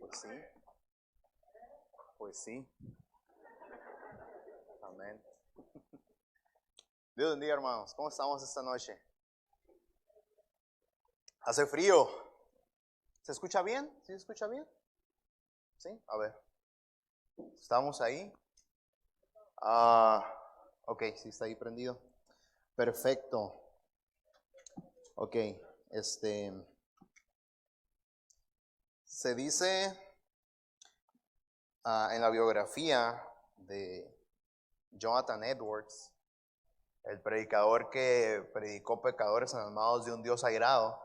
Pues sí, pues sí. Amén. Dios bendiga, hermanos. ¿Cómo estamos esta noche? Hace frío. ¿Se escucha bien? ¿Sí se escucha bien? Sí, a ver. ¿Estamos ahí? Ok, sí está ahí prendido. Perfecto. Ok, se dice en la biografía de Jonathan Edwards, el predicador que predicó pecadores amados de un Dios airado,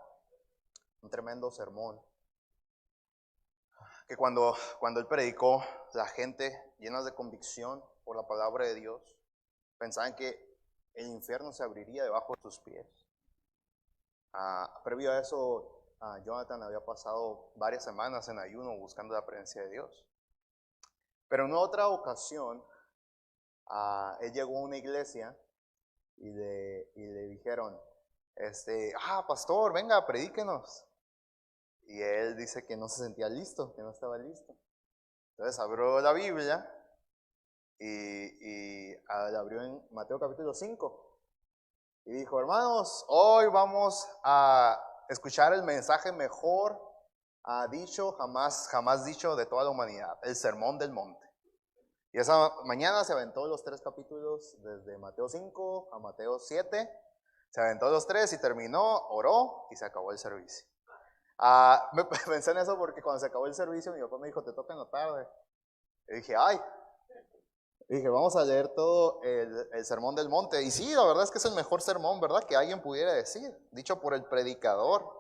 un tremendo sermón, que cuando él predicó, la gente llena de convicción por la palabra de Dios, pensaban que el infierno se abriría debajo de sus pies. Previo a eso, Jonathan había pasado varias semanas en ayuno buscando la presencia de Dios. Pero en otra ocasión, él llegó a una iglesia y le dijeron, pastor, venga, predíquenos. Y él dice que no se sentía listo, que no estaba listo. Entonces abrió la Biblia y la abrió en Mateo capítulo 5. Y dijo, hermanos, hoy vamos a escuchar el mensaje mejor jamás dicho de toda la humanidad, el Sermón del Monte. Y esa mañana se aventó los 3 capítulos, desde Mateo 5 a Mateo 7. Se aventó los 3 y terminó, oró y se acabó el servicio. Pensé en eso porque cuando se acabó el servicio, mi papá me dijo, te toca en la tarde. Y dije, vamos a leer todo el Sermón del Monte. Y sí, la verdad es que es el mejor sermón, ¿verdad? Que alguien pudiera decir, dicho por el predicador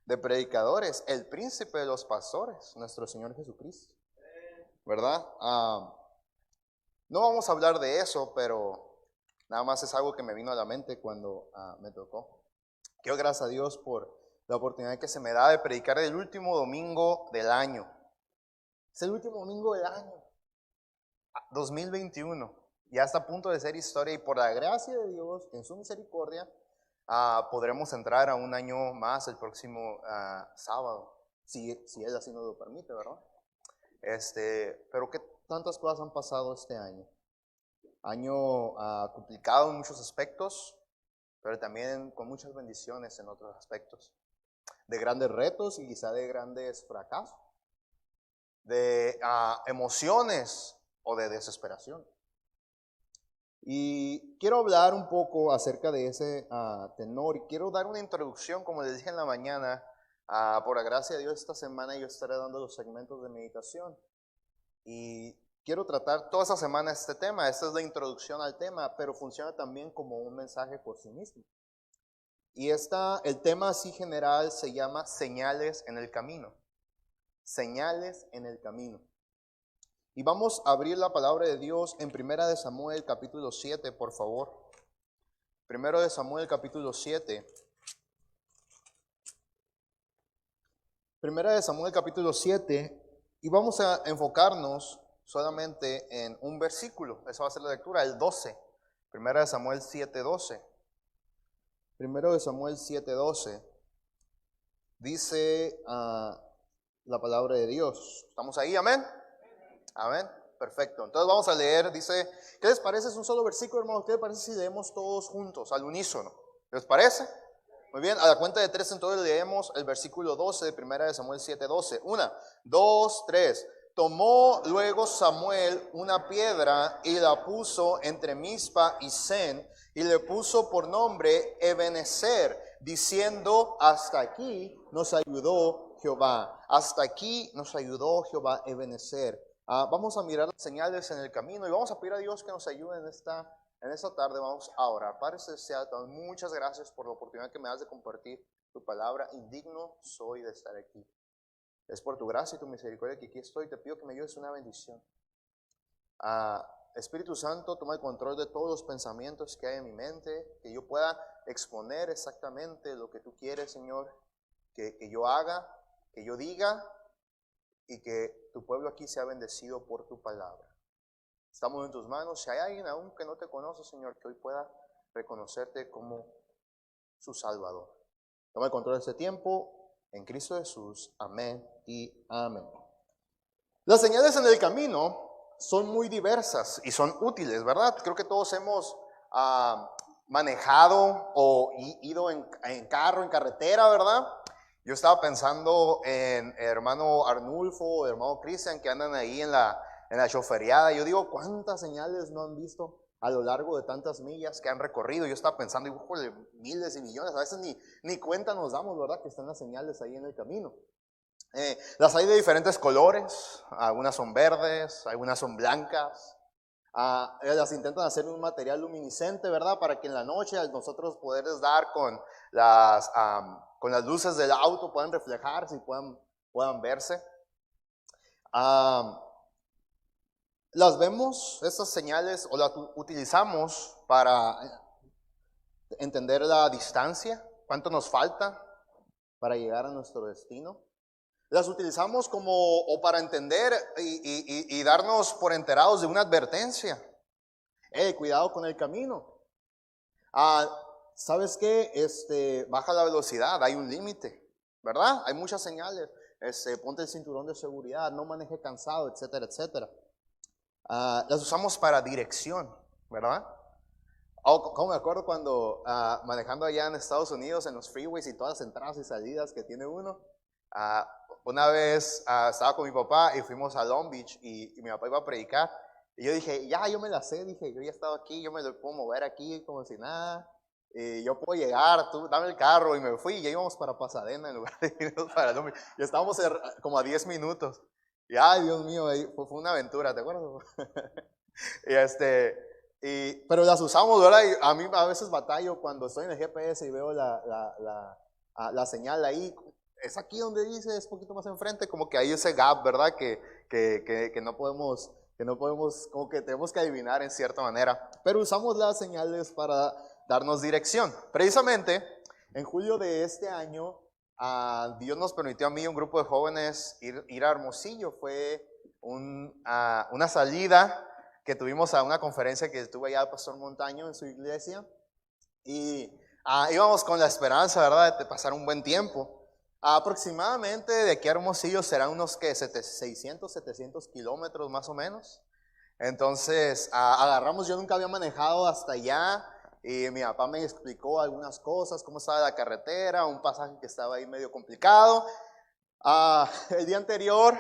de predicadores, el príncipe de los pastores, nuestro Señor Jesucristo, ¿verdad? No vamos a hablar de eso, pero nada más es algo que me vino a la mente cuando me tocó. Quiero gracias a Dios por la oportunidad que se me da de predicar el último domingo del año. Es el último domingo del año, 2021. Ya está a punto de ser historia y por la gracia de Dios, en su misericordia, podremos entrar a un año más el próximo sábado, si Él así nos lo permite, ¿verdad? Pero ¿qué tantas cosas han pasado este año? Año complicado en muchos aspectos, pero también con muchas bendiciones en otros aspectos. De grandes retos y quizá de grandes fracasos. De emociones o de desesperación. Y quiero hablar un poco acerca de ese tenor. Y quiero dar una introducción, como les dije en la mañana. Por la gracia de Dios, esta semana yo estaré dando los segmentos de meditación. Y quiero tratar toda esta semana este tema. Esta es la introducción al tema, pero funciona también como un mensaje por sí mismo. Y el tema así general se llama señales en el camino. Señales en el camino. Y vamos a abrir la palabra de Dios en 1 de Samuel capítulo 7, por favor. 1 de Samuel capítulo 7. 1 de Samuel capítulo 7. Y vamos a enfocarnos solamente en un versículo. Esa va a ser la lectura, el 12. 1 de Samuel 7:12. 1 de Samuel 7:12. Dice la palabra de Dios. ¿Estamos ahí? Amén. Amén. Perfecto. Entonces vamos a leer. Dice, ¿qué les parece? Es un solo versículo, hermanos. ¿Qué les parece si leemos todos juntos, al unísono? ¿Les parece? Muy bien, a la cuenta de 3 entonces leemos el versículo 12 de 1 de Samuel 7:12. 1, 2, 3. Tomó luego Samuel una piedra y la puso entre Mizpa y Sen y le puso por nombre Ebenezer, diciendo, hasta aquí nos ayudó Jehová. Hasta aquí nos ayudó Jehová, Ebenezer. Vamos a mirar las señales en el camino y vamos a pedir a Dios que nos ayude en esta tarde. Vamos a orar. Padre Celestial, muchas gracias por la oportunidad que me das de compartir tu palabra. Indigno soy de estar aquí. Es por tu gracia y tu misericordia que aquí estoy. Te pido que me ayudes, una bendición. Espíritu Santo, toma el control de todos los pensamientos que hay en mi mente, que yo pueda exponer exactamente lo que tú quieres, Señor, que yo haga, que yo diga, y que tu pueblo aquí sea bendecido por tu palabra. Estamos en tus manos. Si hay alguien aún que no te conoce, Señor, que hoy pueda reconocerte como su Salvador. Toma el control de este tiempo en Cristo Jesús. Amén y amén. Las señales en el camino son muy diversas y son útiles, ¿verdad? Creo que todos hemos manejado o ido en carro, en carretera, ¿verdad? Yo estaba pensando en hermano Arnulfo, hermano Cristian, que andan ahí en la choferiada. Yo digo, ¿cuántas señales no han visto a lo largo de tantas millas que han recorrido? Yo estaba pensando, híjole, miles y millones, a veces ni cuenta nos damos, ¿verdad? Que están las señales ahí en el camino. Las hay de diferentes colores, algunas son verdes, algunas son blancas. Las intentan hacer un material luminiscente, ¿verdad? Para que en la noche nosotros poderles dar con las luces del auto puedan reflejarse y puedan verse. Las vemos, estas señales, o las utilizamos para entender la distancia, cuánto nos falta para llegar a nuestro destino. Las utilizamos o para entender y darnos por enterados de una advertencia. Cuidado con el camino. ¿Sabes qué? Baja la velocidad, hay un límite, ¿verdad? Hay muchas señales. Ponte el cinturón de seguridad, no maneje cansado, etcétera, etcétera. Las usamos para dirección, ¿verdad? Como me acuerdo cuando manejando allá en Estados Unidos, en los freeways y todas las entradas y salidas que tiene uno, una vez estaba con mi papá y fuimos a Long Beach y mi papá iba a predicar. Y yo dije, ya, yo me la sé, dije, yo ya he estado aquí, yo me lo puedo mover aquí como si nada. Y yo puedo llegar, tú dame el carro. Y me fui y ya íbamos para Pasadena en lugar de irnos para Long Beach. Y estábamos como a 10 minutos. Y ay, Dios mío, fue una aventura, ¿te acuerdas? Pero las usamos, ¿verdad? Y a mí a veces batallo cuando estoy en el GPS y veo la señal ahí. Es aquí donde dice, es poquito más enfrente, como que hay ese gap, ¿verdad? Que no podemos, como que tenemos que adivinar en cierta manera. Pero usamos las señales para darnos dirección. Precisamente, en julio de este año, Dios nos permitió a mí y un grupo de jóvenes ir a Hermosillo. Fue una salida que tuvimos a una conferencia que tuvo allá el pastor Montaño en su iglesia. Y íbamos con la esperanza, ¿verdad?, de pasar un buen tiempo. Aproximadamente de aquí a Hermosillo serán unos 600, 700 kilómetros más o menos. Entonces agarramos, yo nunca había manejado hasta allá y mi papá me explicó algunas cosas, cómo estaba la carretera, un pasaje que estaba ahí medio complicado. El día anterior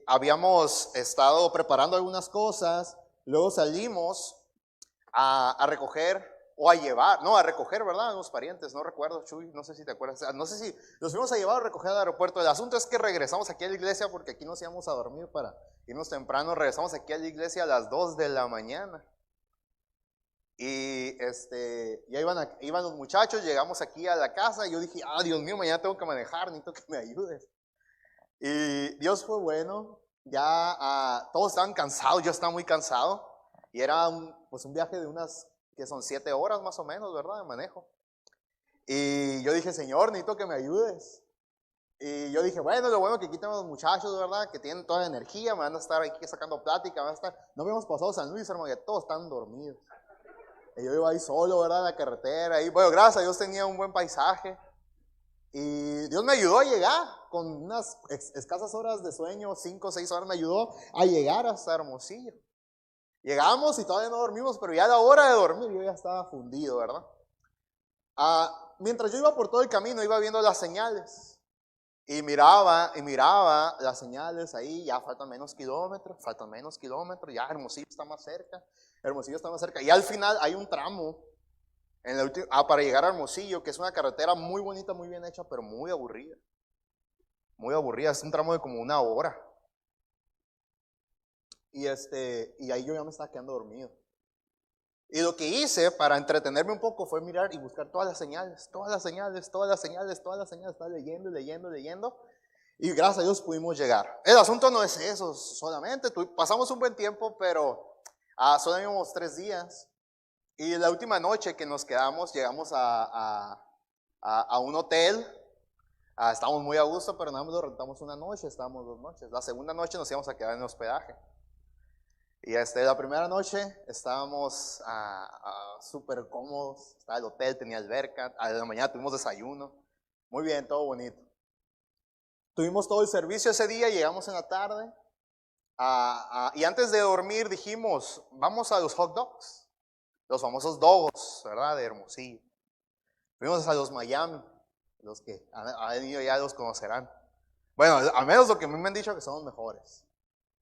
habíamos estado preparando algunas cosas, luego salimos a recoger o a llevar, no, a recoger, ¿verdad? A unos parientes, no recuerdo, Chuy, no sé si te acuerdas, no sé si los fuimos a llevar o a recoger al aeropuerto. El asunto es que regresamos aquí a la iglesia porque aquí nos íbamos a dormir para irnos temprano. Regresamos aquí a la iglesia a las 2 de la mañana. Y ya iban los muchachos, llegamos aquí a la casa y yo dije, Dios mío, mañana tengo que manejar, necesito que me ayudes. Y Dios fue bueno, ya todos estaban cansados, yo estaba muy cansado. Y era un viaje de unas, que son 7 horas más o menos, ¿verdad?, de manejo. Y yo dije, Señor, necesito que me ayudes. Y yo dije, bueno, lo bueno que aquí tenemos los muchachos, ¿verdad?, que tienen toda la energía, me van a estar aquí sacando plática, no habíamos pasado San Luis, hermano, ya todos están dormidos. Y yo iba ahí solo, ¿verdad?, en la carretera. Y bueno, gracias a Dios tenía un buen paisaje. Y Dios me ayudó a llegar con unas escasas horas de sueño, 5 o 6 horas, me ayudó a llegar hasta Hermosillo. Llegamos y todavía no dormimos, pero ya a la hora de dormir yo ya estaba fundido, ¿verdad? Mientras yo iba por todo el camino, iba viendo las señales. Y miraba las señales ahí, ya faltan menos kilómetros, ya Hermosillo está más cerca. Y al final hay un tramo para llegar a Hermosillo, que es una carretera muy bonita, muy bien hecha, pero muy aburrida. Muy aburrida, es un tramo de como 1 hora. Y ahí yo ya me estaba quedando dormido. Y lo que hice para entretenerme un poco fue mirar y buscar todas las señales. Estaba leyendo. Y gracias a Dios pudimos llegar. El asunto no es eso solamente. Pasamos un buen tiempo, pero solo íbamos 3 días. Y la última noche que nos quedamos, llegamos a un hotel. Estábamos muy a gusto, pero nada más lo rentamos una noche, estábamos 2 noches. La segunda noche nos íbamos a quedar en hospedaje. Y la primera noche estábamos súper cómodos, estaba el hotel, tenía alberca, a la mañana tuvimos desayuno, muy bien, todo bonito. Tuvimos todo el servicio ese día, llegamos en la tarde. Y antes de dormir dijimos, vamos a los hot dogs, los famosos dogos, ¿verdad? De Hermosillo. Fuimos a los Miami, los que han ido ya los conocerán. Bueno, al menos lo que a mí me han dicho que son los mejores.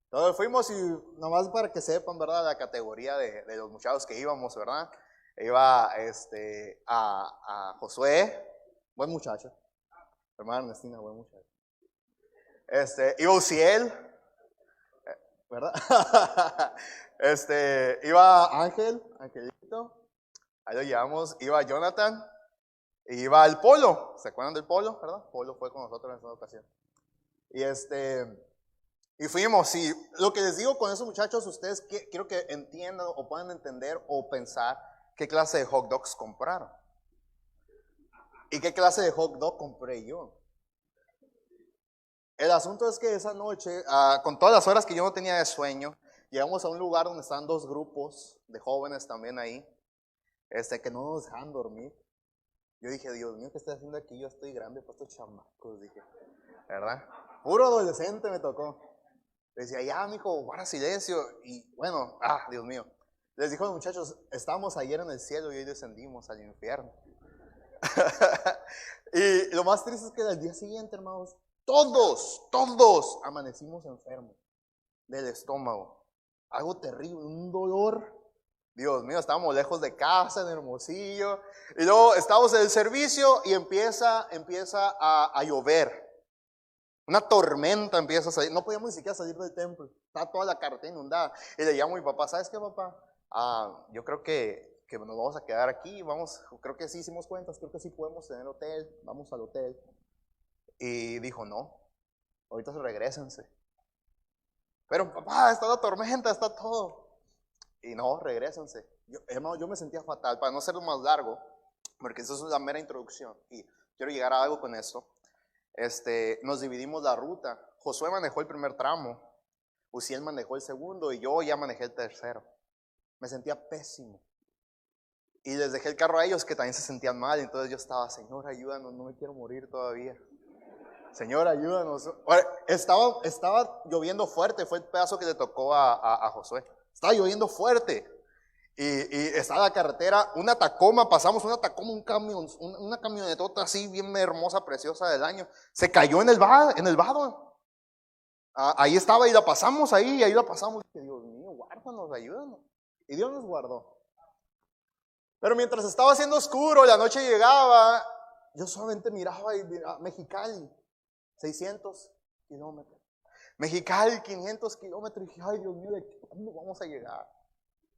Entonces fuimos y nomás para que sepan, ¿verdad? La categoría de los muchachos que íbamos, ¿verdad? Iba a Josué, buen muchacho. Hermana Ernestina, buen muchacho. Iba Uziel, ¿verdad? Iba Angelito, ahí lo llevamos. Iba Jonathan, y iba el Polo. ¿Se acuerdan del Polo, verdad? Polo fue con nosotros en esa ocasión. Y fuimos, y lo que les digo con esos muchachos, ustedes quiero que entiendan o puedan entender o pensar qué clase de hot dogs compraron. ¿Y qué clase de hot dog compré yo? El asunto es que esa noche, con todas las horas que yo no tenía de sueño, llegamos a un lugar donde están dos grupos de jóvenes también ahí, que no nos dejan dormir. Yo dije, Dios mío, ¿qué estoy haciendo aquí? Yo estoy grande para estos chamacos, dije, ¿verdad? Puro adolescente me tocó. Decía, ya, mijo, guarda silencio. Y bueno, Dios mío. Les dijo a los muchachos, estamos ayer en el cielo y hoy descendimos al infierno. Y lo más triste es que al día siguiente, hermanos, todos amanecimos enfermos del estómago. Algo terrible, un dolor. Dios mío, estábamos lejos de casa, en Hermosillo. Y luego estábamos en el servicio y empieza a llover. Una tormenta empieza a salir. No podíamos ni siquiera salir del templo. Está toda la carretera inundada. Y le llamo a mi papá, ¿sabes qué, papá? Yo creo que nos vamos a quedar aquí. Creo que sí hicimos cuentas, creo que sí podemos tener hotel. Vamos al hotel. Y dijo, no, ahorita regrésense. Pero papá, está la tormenta, está todo. Y no, regrésense. Hermano, yo me sentía fatal, para no hacerlo más largo, porque eso es la mera introducción. Y quiero llegar a algo con esto. Nos dividimos la ruta. Josué manejó el primer tramo, Uziel manejó el segundo y yo ya manejé el tercero. Me sentía pésimo. Y les dejé el carro a ellos que también se sentían mal. Entonces yo estaba, Señor, ayúdanos, no me quiero morir todavía. Señor, ayúdanos. Estaba lloviendo fuerte, fue el pedazo que le tocó a Josué. Estaba lloviendo fuerte. Y estaba la carretera, una Tacoma, pasamos una Tacoma, un camión, una camionetota así bien hermosa, preciosa del año. Se cayó en el vado. Ahí estaba y la pasamos ahí la pasamos. Y dije, Dios mío, guárdanos, ayúdanos. Y Dios nos guardó. Pero mientras estaba haciendo oscuro, la noche llegaba, yo solamente miraba y miraba Mexicali, 600 kilómetros. Mexicali, 500 kilómetros. Y dije, ay Dios mío, ¿de cuándo vamos a llegar?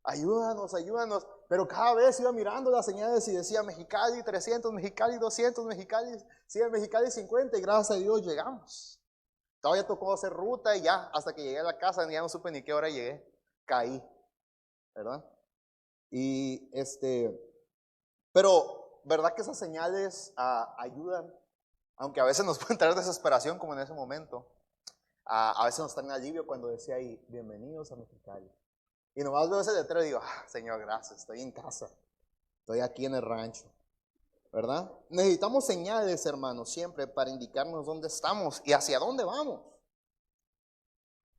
Ayúdanos. Pero cada vez iba mirando las señales y decía Mexicali 300, Mexicali 200, Mexicali 100, Mexicali 50 y gracias a Dios llegamos. Todavía tocó hacer ruta y ya, hasta que llegué a la casa ya no supe ni qué hora llegué. Caí, ¿verdad? Y pero ¿verdad que esas señales ayudan? Aunque a veces nos pueden traer desesperación como en ese momento. A veces nos traen alivio cuando decía ahí, bienvenidos a Mexicali. Y nomás veo ese letrero y digo, Señor, gracias, estoy en casa. Estoy aquí en el rancho, ¿verdad? Necesitamos señales, hermanos, siempre para indicarnos dónde estamos y hacia dónde vamos.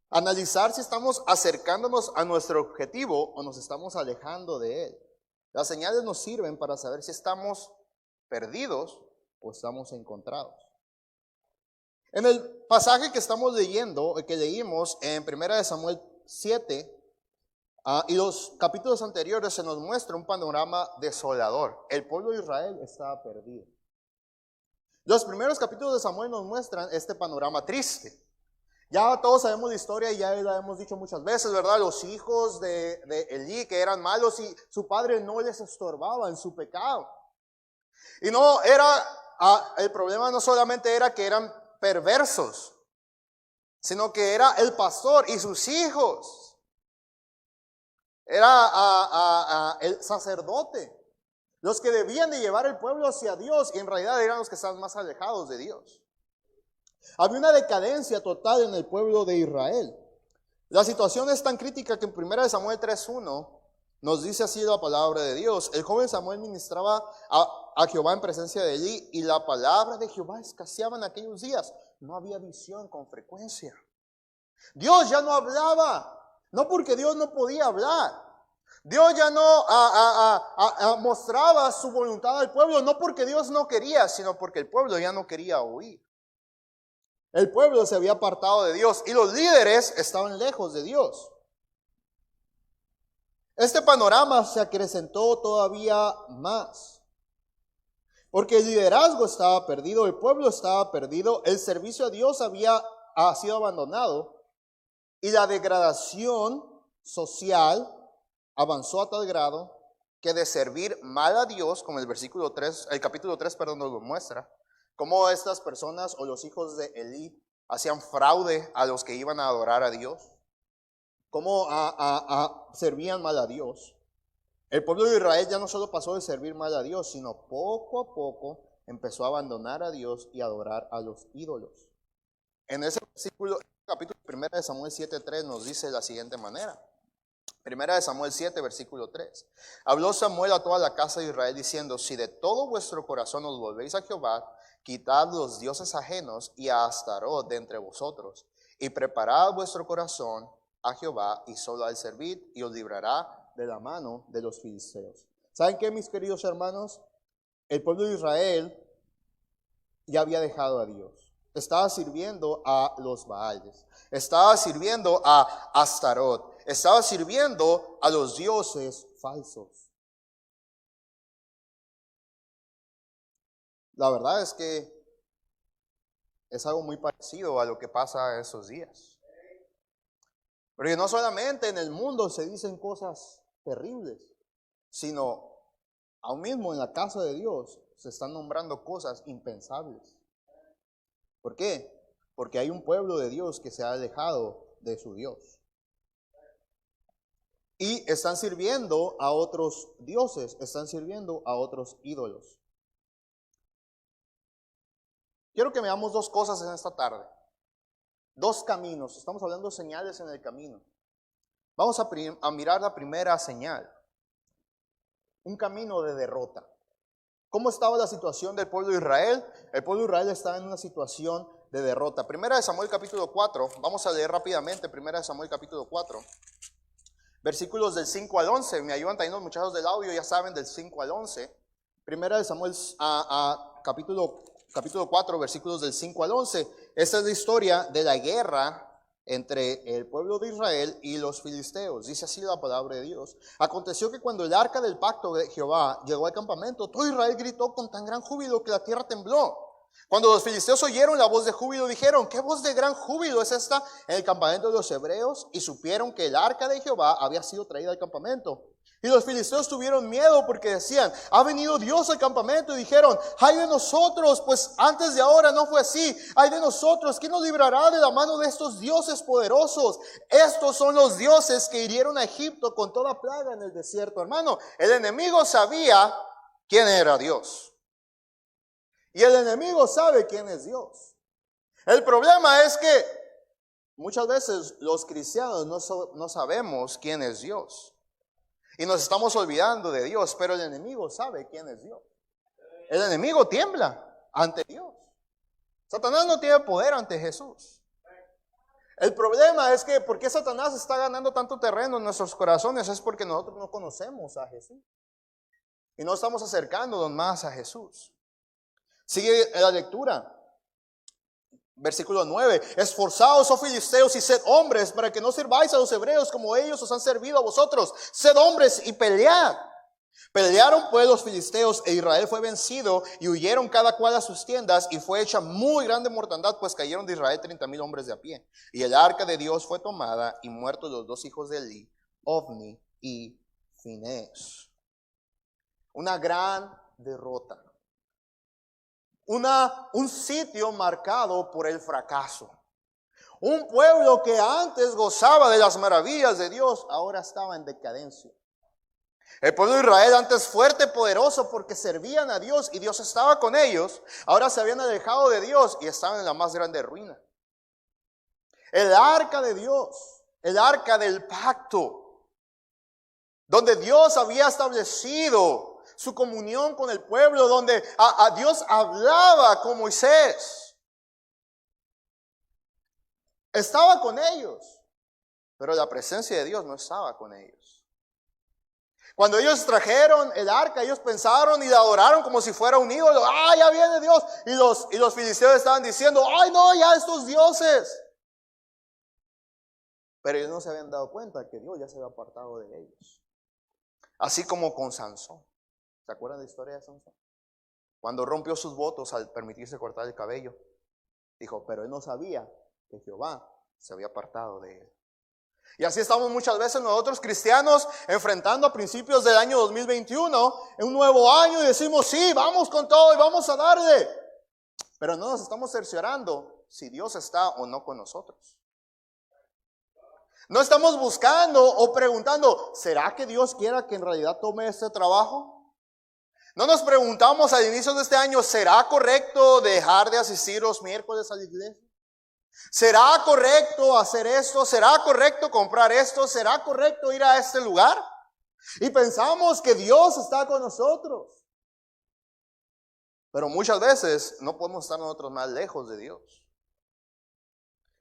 Analizar si estamos acercándonos a nuestro objetivo o nos estamos alejando de él. Las señales nos sirven para saber si estamos perdidos o estamos encontrados. En el pasaje que estamos leyendo, que leímos en 1 Samuel 7, y los capítulos anteriores se nos muestra un panorama desolador. El pueblo de Israel estaba perdido. Los primeros capítulos de Samuel nos muestran este panorama triste. Ya todos sabemos la historia y ya la hemos dicho muchas veces, ¿verdad? Los hijos de Elí que eran malos y su padre no les estorbaba en su pecado. Y no era, el problema no solamente era que eran perversos, sino que era el pastor y sus hijos. Era el sacerdote, los que debían de llevar el pueblo hacia Dios y en realidad eran los que estaban más alejados de Dios. Había una decadencia total en el pueblo de Israel. La situación es tan crítica que en 1 Samuel 3:1 nos dice así la palabra de Dios. El joven Samuel ministraba a Jehová en presencia de Elí, y la palabra de Jehová escaseaba en aquellos días. No había visión con frecuencia. Dios ya no hablaba, no porque Dios no podía hablar. Dios ya no mostraba su voluntad al pueblo, no porque Dios no quería, sino porque el pueblo ya no quería oír. El pueblo se había apartado de Dios y los líderes estaban lejos de Dios. Este panorama se acrecentó todavía más, porque el liderazgo estaba perdido, el pueblo estaba perdido, el servicio a Dios había sido abandonado y la degradación social avanzó a tal grado que de servir mal a Dios, como el capítulo 3, perdón, nos lo muestra, cómo estas personas o los hijos de Elí hacían fraude a los que iban a adorar a Dios, cómo servían mal a Dios. El pueblo de Israel ya no solo pasó de servir mal a Dios, sino poco a poco empezó a abandonar a Dios y adorar a los ídolos. En ese versículo, capítulo 1 de Samuel 7:3 nos dice de la siguiente manera. 1 de Samuel 7, versículo 3. Habló Samuel a toda la casa de Israel diciendo: si de todo vuestro corazón os volvéis a Jehová, quitad los dioses ajenos y a Astarot de entre vosotros, y preparad vuestro corazón a Jehová, y solo a él servid, y os librará de la mano de los filisteos. ¿Saben qué, mis queridos hermanos? El pueblo de Israel ya había dejado a Dios. Estaba sirviendo a los Baales, estaba sirviendo a Astarot, estaba sirviendo a los dioses falsos. La verdad es que es algo muy parecido a lo que pasa esos días. Porque no solamente en el mundo se dicen cosas terribles, sino aún mismo en la casa de Dios se están nombrando cosas impensables. ¿Por qué? Porque hay un pueblo de Dios que se ha alejado de su Dios. Y están sirviendo a otros dioses, están sirviendo a otros ídolos. Quiero que veamos dos cosas en esta tarde. Dos caminos, estamos hablando de señales en el camino. Vamos a mirar la primera señal. Un camino de derrota. ¿Cómo estaba la situación del pueblo de Israel? El pueblo de Israel estaba en una situación de derrota. Primera de Samuel capítulo 4, vamos a leer rápidamente Primera de Samuel capítulo 4. Versículos del 5 al 11, me ayudan también los muchachos del audio, ya saben, del 5 al 11. Primera de Samuel capítulo 4, versículos del 5 al 11. Esta es la historia de la guerra entre el pueblo de Israel y los filisteos. Dice así la palabra de Dios. Aconteció que cuando el arca del pacto de Jehová llegó al campamento, todo Israel gritó con tan gran júbilo que la tierra tembló. Cuando los filisteos oyeron la voz de júbilo, dijeron: ¿qué voz de gran júbilo es esta en el campamento de los hebreos? Y supieron que el arca de Jehová había sido traída al campamento. Y los filisteos tuvieron miedo porque decían: ha venido Dios al campamento. Y dijeron: ay de nosotros, pues antes de ahora no fue así. Ay de nosotros, ¿quién nos librará de la mano de estos dioses poderosos? Estos son los dioses que hirieron a Egipto con toda plaga en el desierto. Hermano, el enemigo sabía quién era Dios. Y el enemigo sabe quién es Dios. El problema es que muchas veces los cristianos no sabemos quién es Dios. Y nos estamos olvidando de Dios, pero el enemigo sabe quién es Dios. El enemigo tiembla ante Dios. Satanás no tiene poder ante Jesús. El problema es que ¿por qué Satanás está ganando tanto terreno en nuestros corazones? Es porque nosotros no conocemos a Jesús. Y no estamos acercándonos más a Jesús. Sigue la lectura. Versículo 9. Esforzaos, oh filisteos, y sed hombres, para que no sirváis a los hebreos como ellos os han servido a vosotros. Sed hombres y pelead. Pelearon pues los filisteos, e Israel fue vencido, y huyeron cada cual a sus tiendas, y fue hecha muy grande mortandad, pues cayeron de Israel 30,000 hombres de a pie. Y el arca de Dios fue tomada, y muertos los dos hijos de Elí, Ofni y Finés. Una gran derrota. Un sitio marcado por el fracaso. Un pueblo que antes gozaba de las maravillas de Dios, ahora estaba en decadencia. El pueblo de Israel, antes fuerte, poderoso, porque servían a Dios y Dios estaba con ellos, ahora se habían alejado de Dios y estaban en la más grande ruina. El arca de Dios, el arca del pacto, donde Dios había establecido su comunión con el pueblo, donde a Dios hablaba con Moisés. Estaba con ellos, pero la presencia de Dios no estaba con ellos. Cuando ellos trajeron el arca, ellos pensaron y la adoraron como si fuera un ídolo. ¡Ah, ya viene Dios! Y los filisteos estaban diciendo, ¡ay no, ya estos dioses! Pero ellos no se habían dado cuenta que Dios ya se había apartado de ellos. Así como con Sansón. ¿Se acuerdan de la historia de Sansón? Cuando rompió sus votos al permitirse cortar el cabello, dijo, pero él no sabía que Jehová se había apartado de él. Y así estamos muchas veces nosotros cristianos enfrentando a principios del año 2021, en un nuevo año, y decimos, sí, vamos con todo y vamos a darle. Pero no nos estamos cerciorando si Dios está o no con nosotros. No estamos buscando o preguntando, ¿será que Dios quiera que en realidad tome este trabajo? No nos preguntamos al inicio de este año, ¿será correcto dejar de asistir los miércoles a la iglesia? ¿Será correcto hacer esto? ¿Será correcto comprar esto? ¿Será correcto ir a este lugar? Y pensamos que Dios está con nosotros. Pero muchas veces no podemos estar nosotros más lejos de Dios.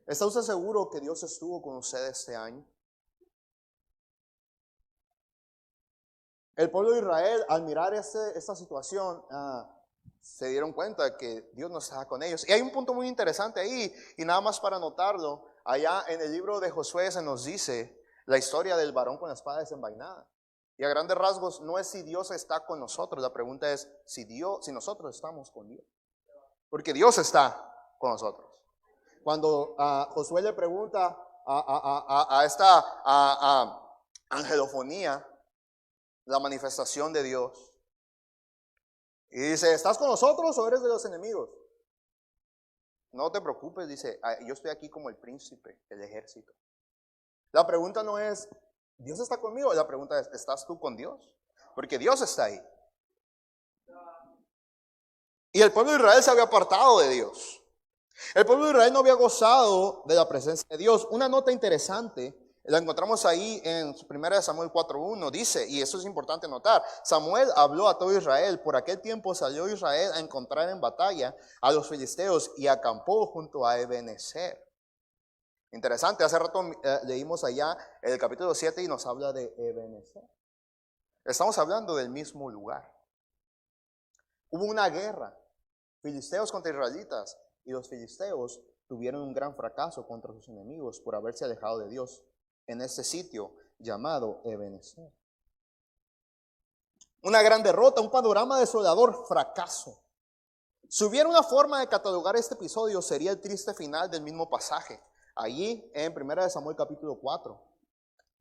¿Está usted seguro que Dios estuvo con usted este año? El pueblo de Israel, al mirar esta situación, se dieron cuenta que Dios no estaba con ellos. Y hay un punto muy interesante ahí, y nada más para anotarlo, allá en el libro de Josué se nos dice la historia del varón con la espada desenvainada. Y a grandes rasgos no es si Dios está con nosotros, la pregunta es si nosotros estamos con Dios. Porque Dios está con nosotros. Cuando Josué le pregunta a esta angelofonía, la manifestación de Dios, y dice, ¿estás con nosotros o eres de los enemigos? No te preocupes, dice, yo estoy aquí como el príncipe del ejército. La pregunta no es, ¿Dios está conmigo? La pregunta es, ¿estás tú con Dios? Porque Dios está ahí. Y el pueblo de Israel se había apartado de Dios. El pueblo de Israel no había gozado de la presencia de Dios. Una nota interesante, la encontramos ahí en 1 Samuel 4:1, dice, y eso es importante notar, Samuel habló a todo Israel, por aquel tiempo salió Israel a encontrar en batalla a los filisteos y acampó junto a Ebenezer. Interesante, hace rato leímos allá el capítulo 7 y nos habla de Ebenezer. Estamos hablando del mismo lugar. Hubo una guerra, filisteos contra israelitas, y los filisteos tuvieron un gran fracaso contra sus enemigos por haberse alejado de Dios en este sitio llamado Ebenezer. Una gran derrota, un panorama desolador, fracaso. Si hubiera una forma de catalogar este episodio, sería el triste final del mismo pasaje. Allí en 1 Samuel capítulo 4,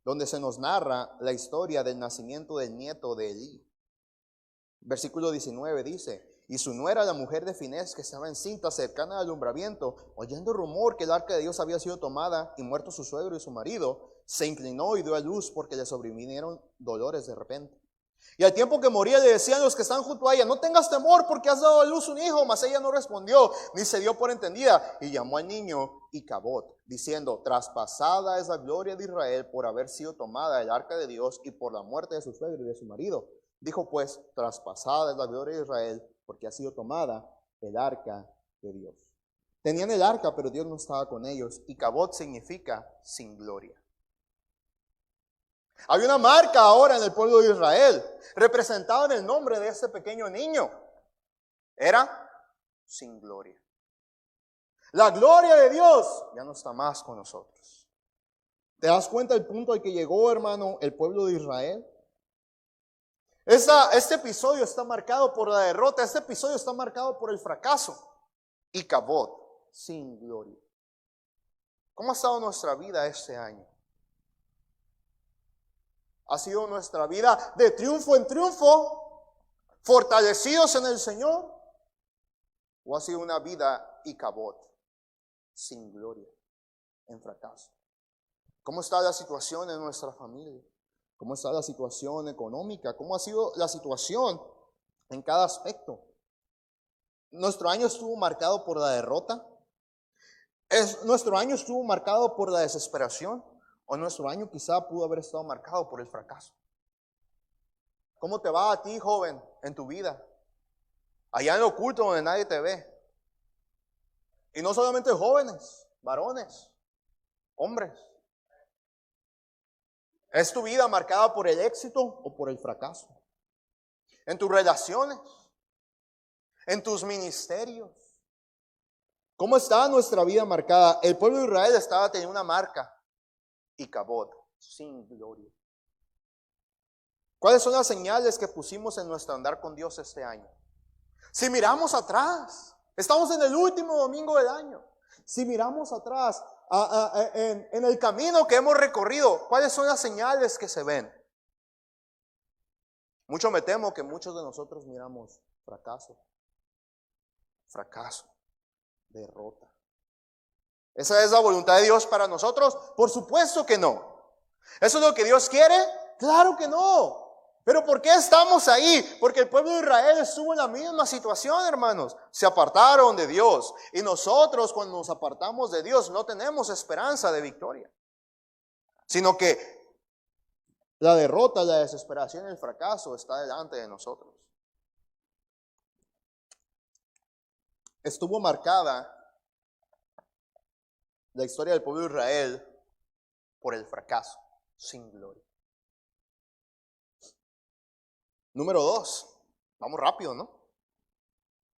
donde se nos narra la historia del nacimiento del nieto de Elí. Versículo 19 dice, y su nuera, la mujer de Finés, que estaba encinta cercana al alumbramiento, oyendo rumor que el arca de Dios había sido tomada y muerto su suegro y su marido, se inclinó y dio a luz porque le sobrevinieron dolores de repente. Y al tiempo que moría le decían los que están junto a ella, no tengas temor porque has dado a luz un hijo, mas ella no respondió, ni se dio por entendida, y llamó al niño Icabod, diciendo, traspasada es la gloria de Israel por haber sido tomada el arca de Dios y por la muerte de su suegro y de su marido. Dijo pues, traspasada es la gloria de Israel porque ha sido tomada el arca de Dios. Tenían el arca, pero Dios no estaba con ellos. Icabod significa sin gloria. Había una marca ahora en el pueblo de Israel, representada en el nombre de este pequeño niño. Era sin gloria. La gloria de Dios ya no está más con nosotros. ¿Te das cuenta del punto al que llegó, hermano, el pueblo de Israel? Este episodio está marcado por la derrota, este episodio está marcado por el fracaso. Icabod, sin gloria. ¿Cómo ha estado nuestra vida este año? ¿Ha sido nuestra vida de triunfo en triunfo, fortalecidos en el Señor? ¿O ha sido una vida Icabod, sin gloria, en fracaso? ¿Cómo está la situación en nuestra familia? ¿Cómo está la situación económica? ¿Cómo ha sido la situación en cada aspecto? ¿Nuestro año estuvo marcado por la derrota? ¿Nuestro año estuvo marcado por la desesperación? ¿O nuestro año quizá pudo haber estado marcado por el fracaso? ¿Cómo te va a ti, joven, en tu vida? Allá en lo oculto donde nadie te ve. Y no solamente jóvenes, varones, hombres. ¿Es tu vida marcada por el éxito o por el fracaso? En tus relaciones, en tus ministerios. ¿Cómo está nuestra vida marcada? El pueblo de Israel estaba teniendo una marca, Icabod, sin gloria. ¿Cuáles son las señales que pusimos en nuestro andar con Dios este año? Si miramos atrás, estamos en el último domingo del año. Si miramos atrás, en el camino que hemos recorrido, ¿cuáles son las señales que se ven? Mucho me temo que muchos de nosotros miramos fracaso, derrota. ¿Esa es la voluntad de Dios para nosotros? Por supuesto que no. ¿Eso es lo que Dios quiere? Claro que no. ¿Pero por qué estamos ahí? Porque el pueblo de Israel estuvo en la misma situación, hermanos. Se apartaron de Dios. Y nosotros, cuando nos apartamos de Dios, no tenemos esperanza de victoria. Sino que la derrota, la desesperación y el fracaso está delante de nosotros. Estuvo marcada la historia del pueblo de Israel por el fracaso sin gloria. Número 2. Vamos rápido, ¿no?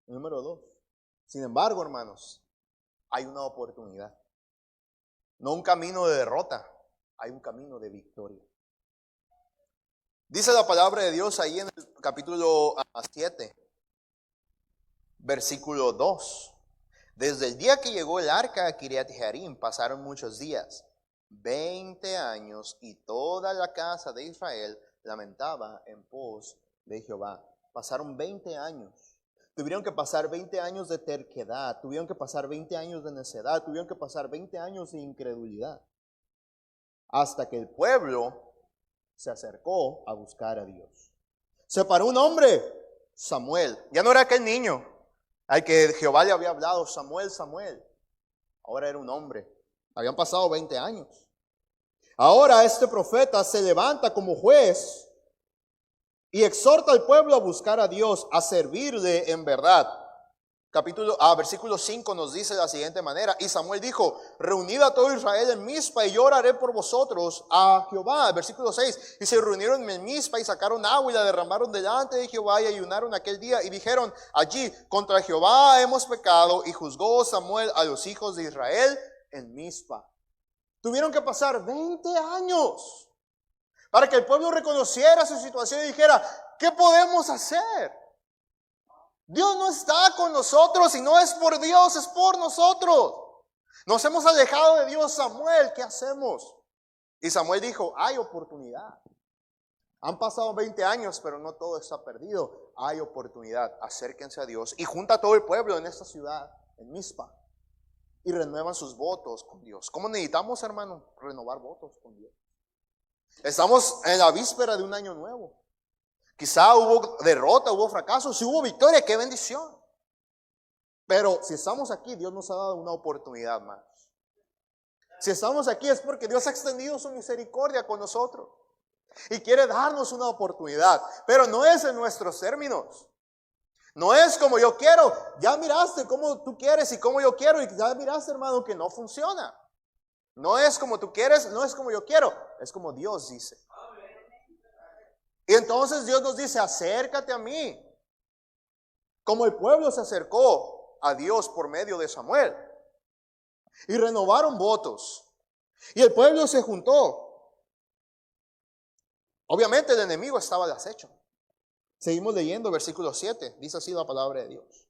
Número 2. Sin embargo, hermanos, hay una oportunidad. No un camino de derrota, hay un camino de victoria. Dice la palabra de Dios ahí en el capítulo 7, versículo 2. Desde el día que llegó el arca a Kiriat Jearim pasaron muchos días, 20 años, y toda la casa de Israel lamentaba en pos de Jehová. Pasaron 20 años. Tuvieron que pasar 20 años de terquedad, tuvieron que pasar 20 años de necedad, tuvieron que pasar 20 años de incredulidad, hasta que el pueblo se acercó a buscar a Dios. Se paró un hombre, Samuel. Ya no era aquel niño al que Jehová le había hablado, Samuel, Samuel. Ahora era un hombre. Habían pasado 20 años. Ahora este profeta se levanta como juez y exhorta al pueblo a buscar a Dios, a servirle en verdad. Versículo 5 nos dice de la siguiente manera: y Samuel dijo: reunid a todo Israel en Mizpa y yo oraré por vosotros a Jehová. Versículo 6: y se reunieron en Mizpa y sacaron agua y la derramaron delante de Jehová y ayunaron aquel día y dijeron allí: contra Jehová hemos pecado. Y juzgó Samuel a los hijos de Israel en Mizpa. Tuvieron que pasar 20 años para que el pueblo reconociera su situación y dijera: ¿qué podemos hacer? Dios no está con nosotros y no es por Dios, es por nosotros. Nos hemos alejado de Dios, Samuel, ¿qué hacemos? Y Samuel dijo: hay oportunidad. Han pasado 20 años, pero no todo está perdido. Hay oportunidad, acérquense a Dios. Y junta a todo el pueblo en esta ciudad, en Mizpa, y renuevan sus votos con Dios. ¿Cómo necesitamos, hermano, renovar votos con Dios? Estamos en la víspera de un año nuevo. Quizá hubo derrota, hubo fracaso. Si hubo victoria, qué bendición. Pero si estamos aquí, Dios nos ha dado una oportunidad más. Si estamos aquí es porque Dios ha extendido su misericordia con nosotros y quiere darnos una oportunidad. Pero no es en nuestros términos. No es como yo quiero. Ya miraste cómo tú quieres y cómo yo quiero, y ya miraste, hermano, que no funciona. No es como tú quieres, no es como yo quiero, es como Dios dice. Y entonces Dios nos dice: acércate a mí. Como el pueblo se acercó a Dios por medio de Samuel. Y renovaron votos. Y el pueblo se juntó. Obviamente el enemigo estaba al acecho. Seguimos leyendo versículo 7. Dice así la palabra de Dios: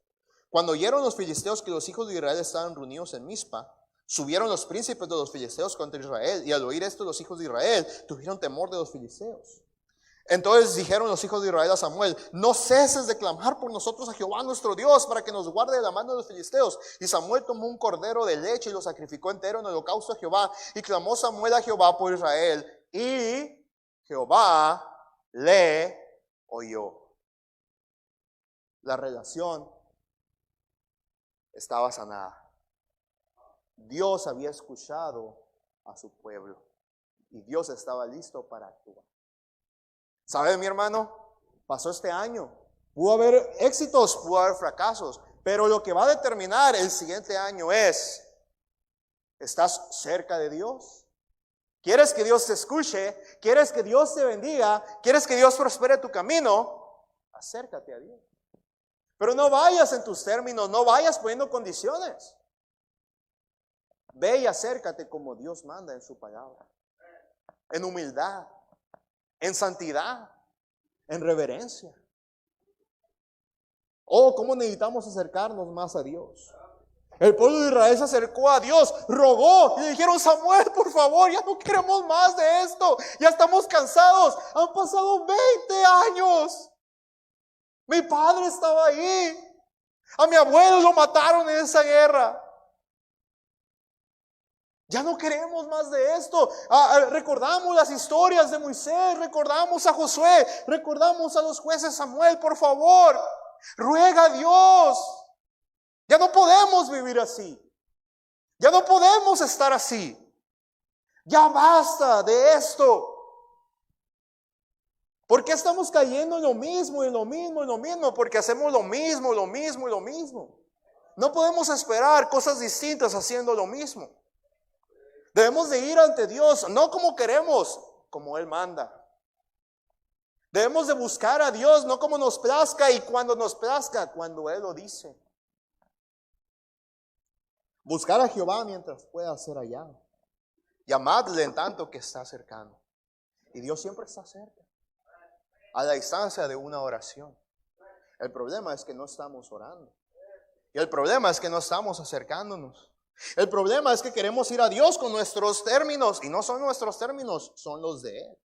cuando oyeron los filisteos que los hijos de Israel estaban reunidos en Mizpa, subieron los príncipes de los filisteos contra Israel. Y al oír esto, los hijos de Israel tuvieron temor de los filisteos. Entonces dijeron los hijos de Israel a Samuel: no ceses de clamar por nosotros a Jehová nuestro Dios, para que nos guarde de la mano de los filisteos. Y Samuel tomó un cordero de leche y lo sacrificó entero en holocausto a Jehová. Y clamó Samuel a Jehová por Israel, y Jehová le oyó. La relación estaba sanada. Dios había escuchado a su pueblo y Dios estaba listo para actuar. ¿Sabes, mi hermano? pasó este año. Pudo haber éxitos, pudo haber fracasos. Pero lo que va a determinar el siguiente año es, ¿estás cerca de Dios? ¿Quieres que Dios te escuche? ¿Quieres que Dios te bendiga? ¿Quieres que Dios prospere tu camino? Acércate a Dios. Pero no vayas en tus términos, no vayas poniendo condiciones. Ve y acércate como Dios manda en su palabra. En humildad, en santidad, en reverencia. Oh, cómo necesitamos acercarnos más a Dios. El pueblo de Israel se acercó a Dios, rogó y le dijeron: Samuel, por favor, ya no queremos más de esto, ya estamos cansados, han pasado 20 años. Mi padre estaba ahí, a mi abuelo lo mataron en esa guerra. Ya no queremos más de esto. Recordamos las historias de Moisés, recordamos a Josué, recordamos a los jueces. Samuel, por favor, ruega a Dios. Ya no podemos vivir así. Ya no podemos estar así. Ya basta de esto. ¿Por qué estamos cayendo en lo mismo, en lo mismo, en lo mismo? Porque hacemos lo mismo, lo mismo y lo mismo. No podemos esperar cosas distintas haciendo lo mismo. Debemos de ir ante Dios, no como queremos, como Él manda. Debemos de buscar a Dios, no como nos plazca y cuando nos plazca, cuando Él lo dice. Buscar a Jehová mientras pueda ser allá. Llamadle en tanto que está cercano. Y Dios siempre está cerca. A la distancia de una oración. El problema es que no estamos orando. Y el problema es que no estamos acercándonos. El problema es que queremos ir a Dios con nuestros términos. Y no son nuestros términos, son los de Él.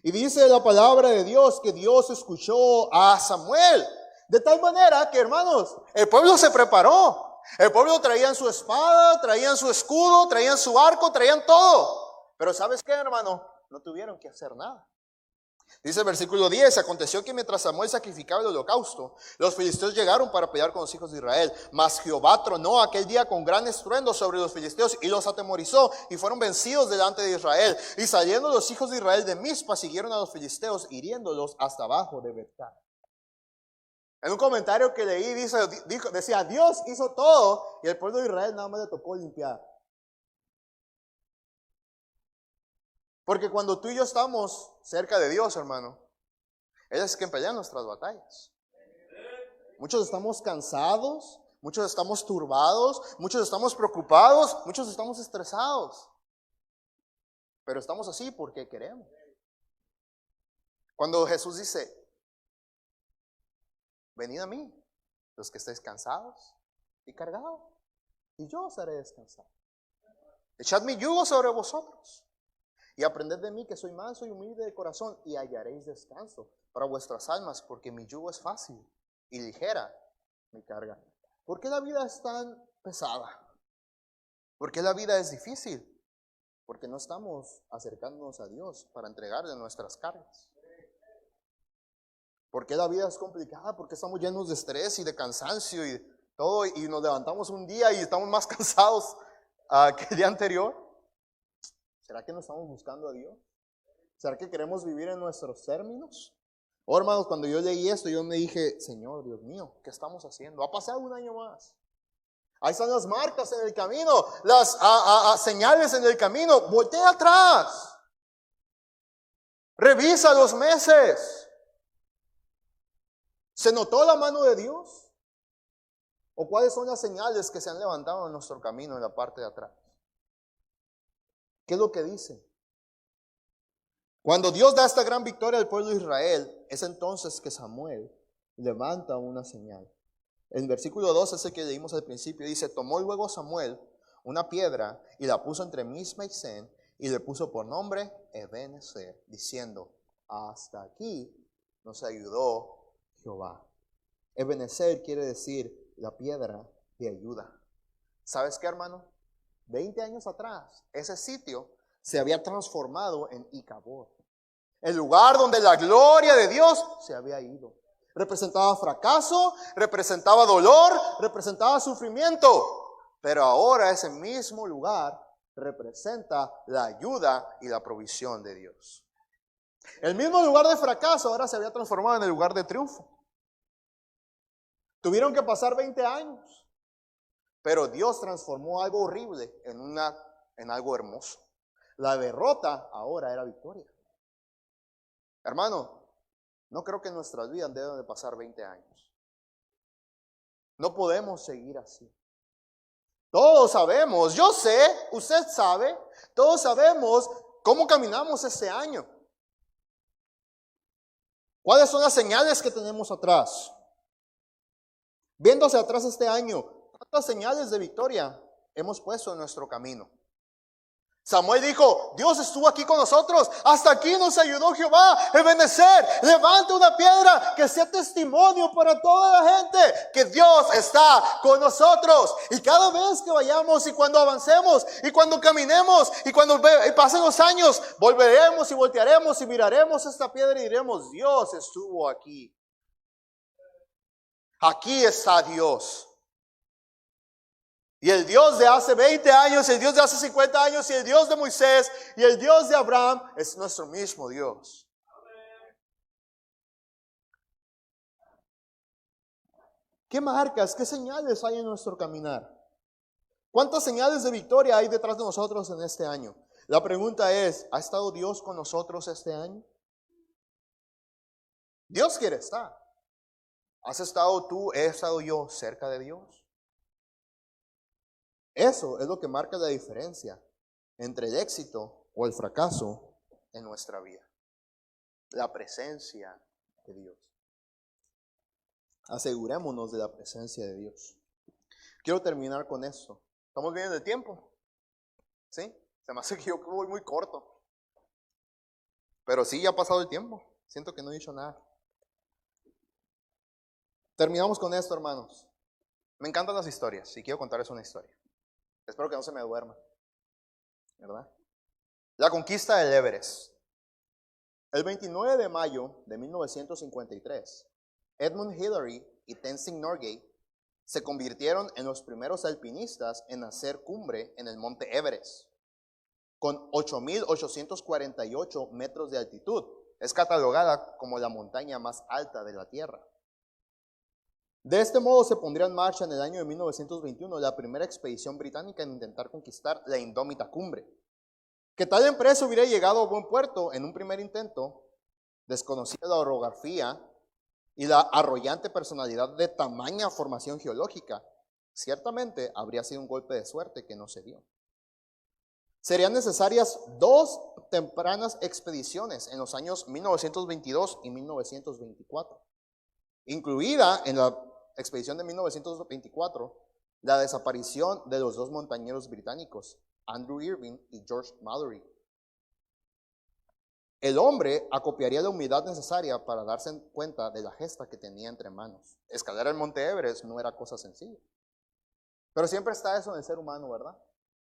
Y dice la palabra de Dios que Dios escuchó a Samuel. De tal manera que, hermanos, el pueblo se preparó. El pueblo traían su espada, traían su escudo, traían su arco, traían todo. Pero ¿sabes qué, hermano? No tuvieron que hacer nada. Dice el versículo 10, aconteció que mientras Samuel sacrificaba el holocausto, los filisteos llegaron para pelear con los hijos de Israel. Mas Jehová tronó aquel día con gran estruendo sobre los filisteos y los atemorizó y fueron vencidos delante de Israel. Y saliendo los hijos de Israel de Mizpa, siguieron a los filisteos, hiriéndolos hasta abajo de Betán. En un comentario que leí decía, Dios hizo todo y el pueblo de Israel nada más le tocó limpiar. Porque cuando tú y yo estamos cerca de Dios, hermano, Él es quien pelea nuestras batallas. Muchos estamos cansados, muchos estamos turbados, muchos estamos preocupados, muchos estamos estresados. Pero estamos así porque queremos. Cuando Jesús dice, venid a mí, los que estéis cansados y cargados, y yo os haré descansar. Echad mi yugo sobre vosotros. Y aprended de mí que soy manso y humilde de corazón y hallaréis descanso para vuestras almas, porque mi yugo es fácil y ligera mi carga. ¿Por qué la vida es tan pesada? ¿Por qué la vida es difícil? Porque no estamos acercándonos a Dios para entregarle nuestras cargas. ¿Por qué la vida es complicada? Porque estamos llenos de estrés y de cansancio y todo, y nos levantamos un día y estamos más cansados que el día anterior. ¿Será que no estamos buscando a Dios? ¿Será que queremos vivir en nuestros términos? Oh, hermanos, cuando yo leí esto, yo me dije, Señor, Dios mío, ¿qué estamos haciendo? Ha pasado un año más. Ahí están las marcas en el camino, las señales en el camino. Voltea atrás. Revisa los meses. ¿Se notó la mano de Dios? ¿O cuáles son las señales que se han levantado en nuestro camino en la parte de atrás? ¿Qué es lo que dice? Cuando Dios da esta gran victoria al pueblo de Israel, es entonces que Samuel levanta una señal. En versículo 2 es el que leímos al principio, dice, tomó luego Samuel una piedra y la puso entre Misma y Sen y le puso por nombre Ebenezer, diciendo, hasta aquí nos ayudó Jehová. Ebenezer quiere decir la piedra de ayuda. ¿Sabes qué, hermano? 20 años atrás, ese sitio se había transformado en Icabod, el lugar donde la gloria de Dios se había ido. Representaba fracaso, representaba dolor, representaba sufrimiento, pero ahora ese mismo lugar representa la ayuda y la provisión de Dios. El mismo lugar de fracaso ahora se había transformado en el lugar de triunfo. Tuvieron que pasar 20 años, pero Dios transformó algo horrible en algo hermoso. La derrota ahora era victoria. Hermano, no creo que en nuestras vidas deben de pasar 20 años. No podemos seguir así. Todos sabemos, yo sé, usted sabe, todos sabemos cómo caminamos este año. ¿Cuáles son las señales que tenemos atrás? Viendo hacia atrás este año, ¿cuántas señales de victoria hemos puesto en nuestro camino? Samuel dijo, Dios estuvo aquí con nosotros, hasta aquí nos ayudó Jehová. Ebenezer, levanta una piedra que sea testimonio para toda la gente que Dios está con nosotros. Y cada vez que vayamos y cuando avancemos y cuando caminemos y cuando pasen los años, volveremos y voltearemos y miraremos esta piedra y diremos, Dios estuvo aquí. Aquí está Dios. Y el Dios de hace 20 años, el Dios de hace 50 años, y el Dios de Moisés, y el Dios de Abraham, es nuestro mismo Dios. ¿Qué marcas, qué señales hay en nuestro caminar? ¿Cuántas señales de victoria hay detrás de nosotros en este año? La pregunta es, ¿ha estado Dios con nosotros este año? Dios quiere estar. ¿Has estado tú, he estado yo cerca de Dios? Eso es lo que marca la diferencia entre el éxito o el fracaso en nuestra vida. La presencia de Dios. Asegurémonos de la presencia de Dios. Quiero terminar con esto. ¿Estamos bien en el tiempo? ¿Sí? Se me hace que yo voy muy corto. Pero sí, ya ha pasado el tiempo. Siento que no he dicho nada. Terminamos con esto, hermanos. Me encantan las historias y quiero contarles una historia. Espero que no se me duerma, ¿verdad? La conquista del Everest. El 29 de mayo de 1953, Edmund Hillary y Tenzing Norgay se convirtieron en los primeros alpinistas en hacer cumbre en el monte Everest, con 8.848 metros de altitud. Es catalogada como la montaña más alta de la Tierra. De este modo se pondría en marcha en el año de 1921 la primera expedición británica en intentar conquistar la indómita cumbre. Que tal empresa hubiera llegado a buen puerto en un primer intento, desconocida la orografía y la arrollante personalidad de tamaña formación geológica, ciertamente habría sido un golpe de suerte que no se dio. Serían necesarias 2 tempranas expediciones en los años 1922 y 1924, incluida en la expedición de 1924, la desaparición de los 2 montañeros británicos, Andrew Irving y George Mallory. El hombre acopiaría la humildad necesaria para darse cuenta de la gesta que tenía entre manos. Escalar el monte Everest no era cosa sencilla. Pero siempre está eso en el ser humano, ¿verdad?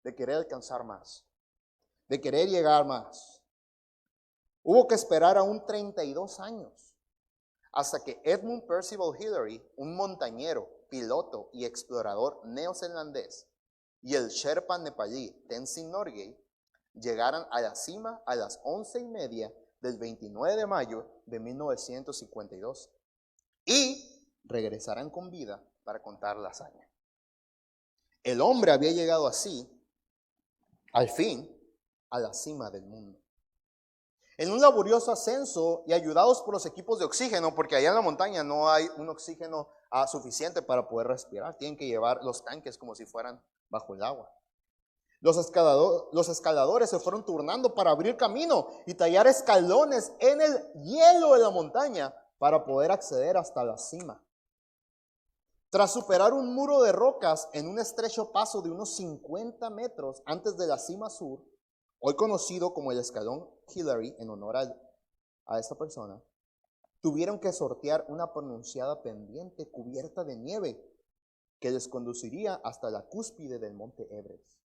De querer alcanzar más, de querer llegar más. Hubo que esperar aún 32 años hasta que Edmund Percival Hillary, un montañero, piloto y explorador neozelandés, y el Sherpa nepalí Tenzing Norgay llegaran a la cima a las 11:30 del 29 de mayo de 1952 y regresaran con vida para contar la hazaña. El hombre había llegado así, al fin, a la cima del mundo. En un laborioso ascenso y ayudados por los equipos de oxígeno, porque allá en la montaña no hay un oxígeno suficiente para poder respirar. Tienen que llevar los tanques como si fueran bajo el agua. Los escaladores se fueron turnando para abrir camino y tallar escalones en el hielo de la montaña para poder acceder hasta la cima. Tras superar un muro de rocas en un estrecho paso de unos 50 metros antes de la cima sur, hoy conocido como el escalón Hillary en honor a esta persona, tuvieron que sortear una pronunciada pendiente cubierta de nieve que les conduciría hasta la cúspide del monte Everest.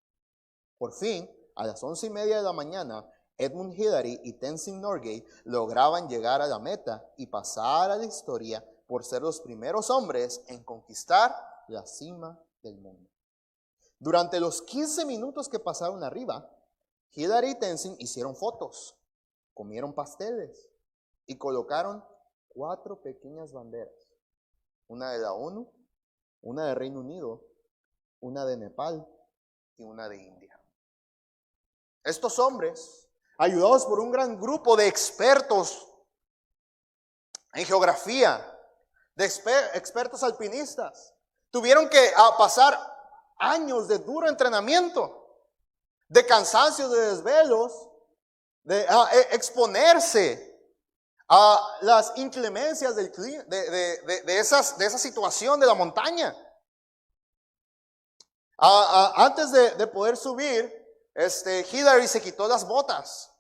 Por fin, a las 11:30 de la mañana, Edmund Hillary y Tenzing Norgay lograban llegar a la meta y pasar a la historia por ser los primeros hombres en conquistar la cima del mundo. Durante los 15 minutos que pasaron arriba, Hillary y Tenzing hicieron fotos. comieron pasteles y colocaron 4 pequeñas banderas. Una de la ONU, una de Reino Unido, una de Nepal y una de India. Estos hombres, ayudados por un gran grupo de expertos en geografía, de expertos alpinistas, tuvieron que pasar años de duro entrenamiento, de cansancios, de desvelos, de exponerse a las inclemencias del clima, de esa situación de la montaña. Antes de poder subir, Hillary se quitó las botas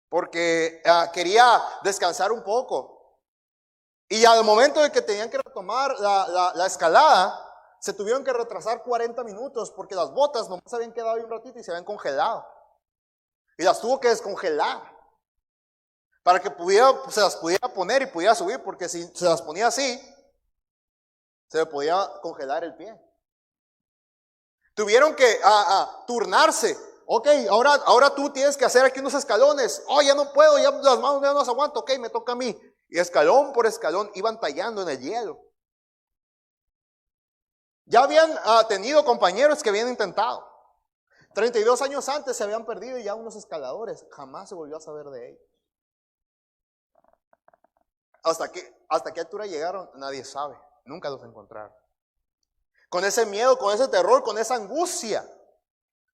porque quería descansar un poco. Y al momento de que tenían que retomar la escalada, se tuvieron que retrasar 40 minutos porque las botas nomás habían quedado ahí un ratito y se habían congelado. Y las tuvo que descongelar para que se las pudiera poner y pudiera subir, porque si se las ponía así, se le podía congelar el pie. Tuvieron que turnarse. Ok, ahora tú tienes que hacer aquí unos escalones. Oh, ya no puedo, ya las manos ya no las aguanto. Ok, me toca a mí. Y escalón por escalón iban tallando en el hielo. Ya habían tenido compañeros que habían intentado. 32 años antes se habían perdido ya unos escaladores. Jamás se volvió a saber de ellos. ¿Hasta qué altura llegaron? Nadie sabe. Nunca los encontraron. Con ese miedo, con ese terror, con esa angustia.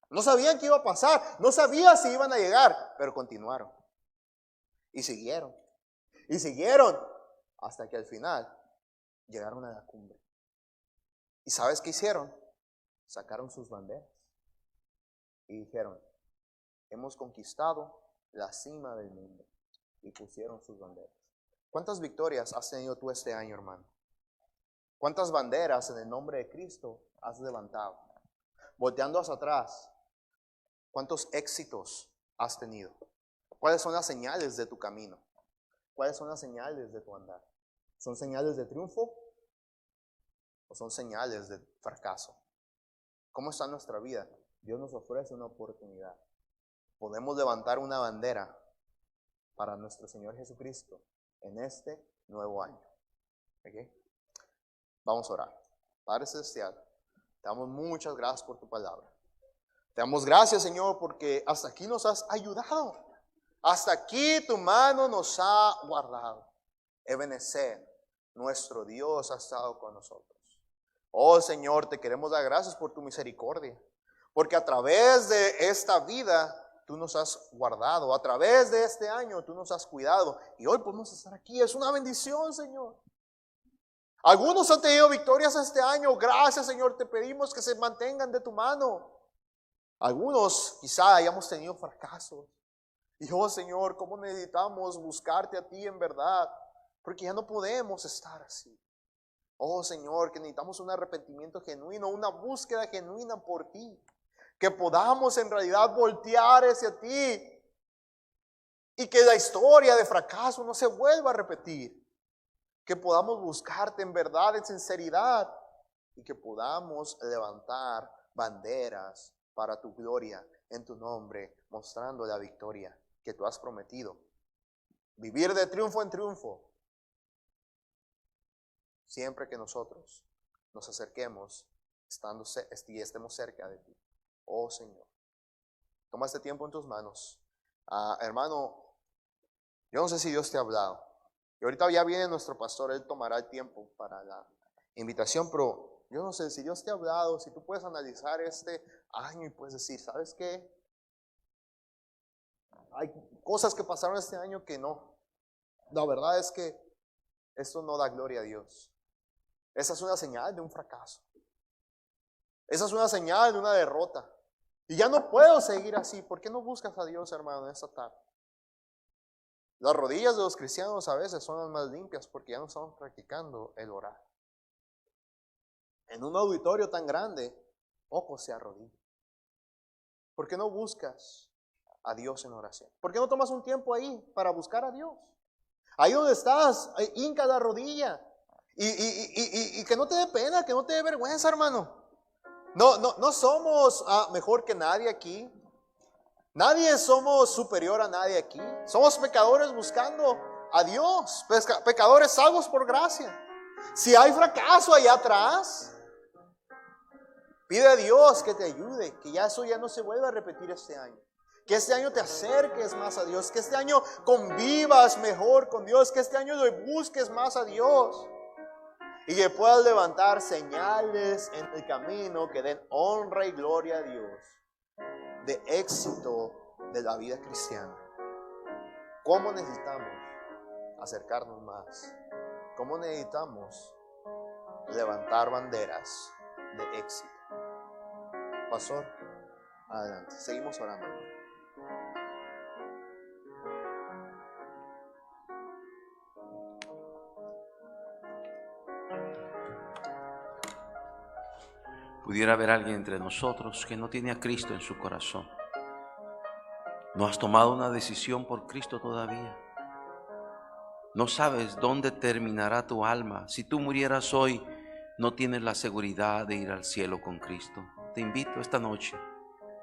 No sabían qué iba a pasar. No sabían si iban a llegar. Pero continuaron. Y siguieron. Y siguieron. Hasta que al final llegaron a la cumbre. ¿Y sabes qué hicieron? Sacaron sus banderas. Y dijeron, hemos conquistado la cima del mundo. Y pusieron sus banderas. ¿Cuántas victorias has tenido tú este año, hermano? ¿Cuántas banderas en el nombre de Cristo has levantado? Volteando hacia atrás, ¿cuántos éxitos has tenido? ¿Cuáles son las señales de tu camino? ¿Cuáles son las señales de tu andar? ¿Son señales de triunfo o son señales de fracaso? ¿Cómo está nuestra vida? Dios nos ofrece una oportunidad. Podemos levantar una bandera para nuestro Señor Jesucristo en este nuevo año. ¿Okay? Vamos a orar. Padre Celestial, te damos muchas gracias por tu palabra. Te damos gracias, Señor, porque hasta aquí nos has ayudado. Hasta aquí tu mano nos ha guardado. Ebenezer, nuestro Dios, ha estado con nosotros. Oh Señor, te queremos dar gracias por tu misericordia. Porque a través de esta vida tú nos has guardado. A través de este año tú nos has cuidado. Y hoy podemos estar aquí. Es una bendición, Señor. Algunos han tenido victorias este año. Gracias, Señor. Te pedimos que se mantengan de tu mano. Algunos quizá hayamos tenido fracasos. Y oh, Señor, cómo necesitamos buscarte a ti en verdad. Porque ya no podemos estar así. Oh, Señor, que necesitamos un arrepentimiento genuino, una búsqueda genuina por ti. Que podamos en realidad voltear hacia ti. Y que la historia de fracaso no se vuelva a repetir. Que podamos buscarte en verdad, en sinceridad. Y que podamos levantar banderas para tu gloria, en tu nombre, mostrando la victoria que tú has prometido. Vivir de triunfo en triunfo. Siempre que nosotros nos acerquemos y estemos cerca de ti. Oh Señor, toma este tiempo en tus manos. Hermano, yo no sé si Dios te ha hablado. Y ahorita ya viene nuestro pastor, él tomará el tiempo para la invitación, pero yo no sé si Dios te ha hablado, si tú puedes analizar este año y puedes decir, ¿sabes qué? Hay cosas que pasaron este año que no. La verdad es que esto no da gloria a Dios. Esa es una señal de un fracaso. Esa es una señal de una derrota. Y ya no puedo seguir así. ¿Por qué no buscas a Dios, hermano, en esta tarde? Las rodillas de los cristianos a veces son las más limpias porque ya no estamos practicando el orar. En un auditorio tan grande, pocos se arrodillan. ¿Por qué no buscas a Dios en oración? ¿Por qué no tomas un tiempo ahí para buscar a Dios? Ahí donde estás, hinca la rodilla. Y que no te dé pena, que no te dé vergüenza, hermano. No somos mejor que nadie aquí. Nadie somos superior a nadie aquí. Somos pecadores buscando a Dios, pecadores salvos por gracia. Si hay fracaso allá atrás, pide a Dios que te ayude, que ya eso ya no se vuelva a repetir este año. Que este año te acerques más a Dios, que este año convivas mejor con Dios, que este año le busques más a Dios. Y que puedas levantar señales en el camino que den honra y gloria a Dios, de éxito de la vida cristiana. ¿Cómo necesitamos acercarnos más? ¿Cómo necesitamos levantar banderas de éxito? Pastor, adelante, seguimos orando. Pudiera haber alguien entre nosotros que no tiene a Cristo en su corazón. No has tomado una decisión por Cristo todavía. No sabes dónde terminará tu alma. Si tú murieras hoy, no tienes la seguridad de ir al cielo con Cristo. Te invito esta noche,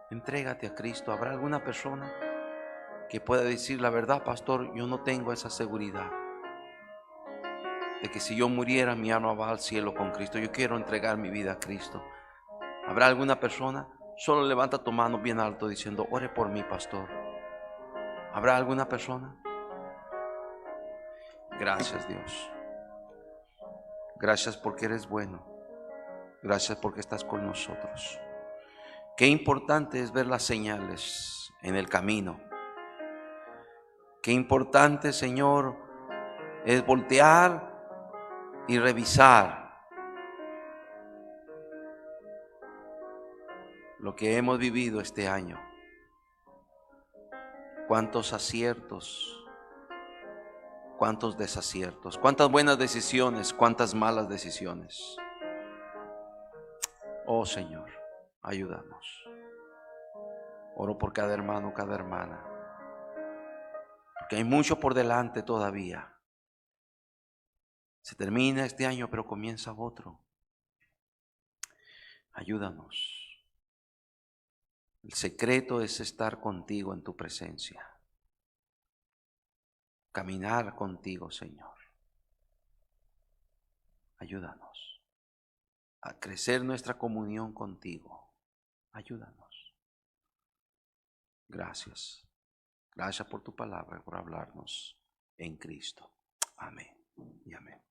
entrégate a Cristo. ¿Habrá alguna persona que pueda decir la verdad, pastor? Yo no tengo esa seguridad de que si yo muriera, mi alma va al cielo con Cristo. Yo quiero entregar mi vida a Cristo. ¿Habrá alguna persona? Solo levanta tu mano bien alto diciendo, ore por mí, pastor. ¿Habrá alguna persona? Gracias, Dios. Gracias porque eres bueno. Gracias porque estás con nosotros. Qué importante es ver las señales en el camino. Qué importante, Señor, es voltear y revisar lo que hemos vivido este año. Cuántos aciertos, cuántos desaciertos, cuántas buenas decisiones, cuántas malas decisiones. Oh Señor, ayúdanos. Oro por cada hermano, cada hermana, porque hay mucho por delante todavía. Se termina este año, pero comienza otro. Ayúdanos. El secreto es estar contigo en tu presencia. Caminar contigo, Señor. Ayúdanos a crecer nuestra comunión contigo. Ayúdanos. Gracias. Gracias por tu palabra, por hablarnos en Cristo. Amén y amén.